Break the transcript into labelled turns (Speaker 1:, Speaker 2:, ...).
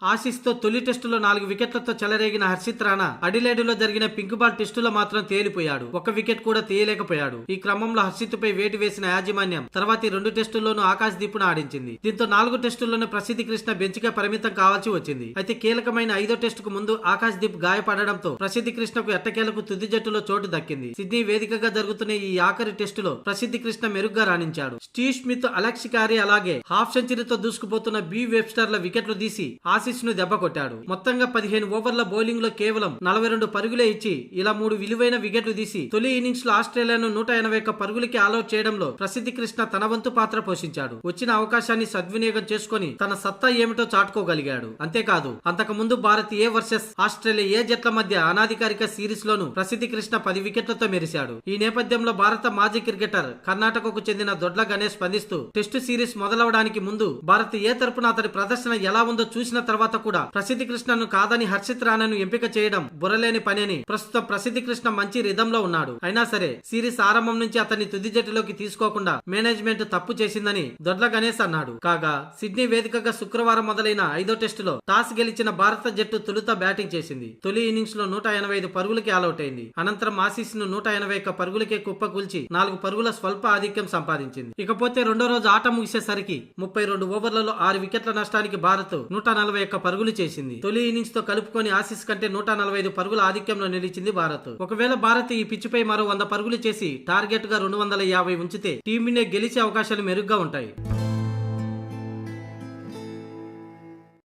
Speaker 1: Aussies తో తొలి టెస్టులో 4 వికెట్లతో చెలరేగిన హర్షిత్ రాణా అడిలేడులో జరిగిన పింక్ బాల్ టెస్టులో మాత్రం తేలిపోయాడు. ఒక వికెట్ కూడా తీయలేకపోయాడు. ఈ క్రమంలో హర్షిత్ పై వేటు వేసిన యాజమాన్యం తర్వాతి 2 టెస్టుల్లోనూ ఆకాశ్ దీప్ను ఆడించింది. దీంతో 4 టెస్టుల్లోనూ ప్రసిద్ధి కృష్ణ బెంచ్ గా పరిమితం కావాల్సి వచ్చింది. అయితే కీలకమైన 5వ టెస్టుకు ముందు ఆకాశ్ దీప్ గాయపడడంతో ప్రసిద్ధి కృష్ణకు ఎట్టకేలకు తుది జట్టులో చోటు దక్కింది. సిడ్నీ వేదికగా జరుగుతున్న ఈ ఆఖరి టెస్టులో ప్రసిద్ధి కృష్ణ మెరుగ్గా రాణించాడు. స్టీవ్ స్మిత్, అలెక్స్ క్యారీ అలాగే హాఫ్ సెంచరీతో దూసుకుపోతున్న బి వెబ్స్టర్ల వికెట్లు తీసి ఆసీస్ ను దెబ్బ కొట్టాడు. మొత్తంగా 15 ఓవర్ల బౌలింగ్ లో కేవలం 42 పరుగులే ఇచ్చి ఇలా 3 విలువైన వికెట్లు తీసి తొలి ఇన్నింగ్స్ లో ఆస్ట్రేలియాను 181 పరుగులకి ఆల్అౌట్ చేయడంలో ప్రసిద్ధి కృష్ణ తన వంతు పాత్ర పోషించాడు. వచ్చిన అవకాశాన్ని సద్వినియోగం చేసుకుని తన సత్తా ఏమిటో చాటుకోగలిగాడు. అంతేకాదు అంతకు ముందు భారత్ ఏ వర్సెస్ ఆస్ట్రేలియా ఏ జట్ల మధ్య అనాధికారిక సిరీస్ లోను ప్రసిద్ధి కృష్ణ 10 వికెట్లతో మెరిశాడు. ఈ నేపథ్యంలో భారత మాజీ క్రికెటర్ కర్ణాటకకు చెందిన దొడ్ల గణేష్ స్పందిస్తూ టెస్టు సిరీస్ మొదలవడానికి ముందు భారత్ ఏ తరపున అతడి ప్రదర్శన ఎలా ఉందో చూసిన తర్వాత కూడా ప్రసిద్ధి కృష్ణను కాదని హర్షిత్ రాణాను ఎంపిక చేయడం బుర్రలేని పని అని, ప్రస్తుతం ప్రసిద్ధి కృష్ణ మంచి రిధంలో ఉన్నాడు. అయినా సరే సిరీస్ ఆరంభం నుంచి అతన్ని తుది జట్టులోకి తీసుకోకుండా మేనేజ్మెంట్ తప్పు చేసిందని దొడ్ల గణేష్ అన్నాడు. కాగా సిడ్నీ వేదికగా శుక్రవారం మొదలైన 5వ టెస్టులో టాస్ గెలిచిన భారత జట్టు తొలుత బ్యాటింగ్ చేసింది. తొలి ఇన్నింగ్స్ లో 185 పరుగులకి ఆల్అౌట్ అయింది. అనంతరం ఆసీస్ ను 181 పరుగులకే కుప్పకూల్చి 4 పరుగుల స్వల్ప ఆధిక్యం సంపాదించింది. ఇకపోతే రెండో రోజు ఆట ముగిసేసరికి 32 ఓవర్లలో 6 వికెట్ల నష్టానికి భారత్ 141 పరుగులు చేసింది. తొలి ఇన్నింగ్స్ తో కలుపుకొని ఆసీస్ కంటే 145 పరుగుల ఆధిక్యంలో నిలిచింది భారత్. ఒకవేళ భారత్ ఈ పిచ్చిపై మరో 100 పరుగులు చేసి టార్గెట్ గా 250 ఉంచితే టీమిండియా గెలిచే అవకాశాలు మెరుగ్గా ఉంటాయి.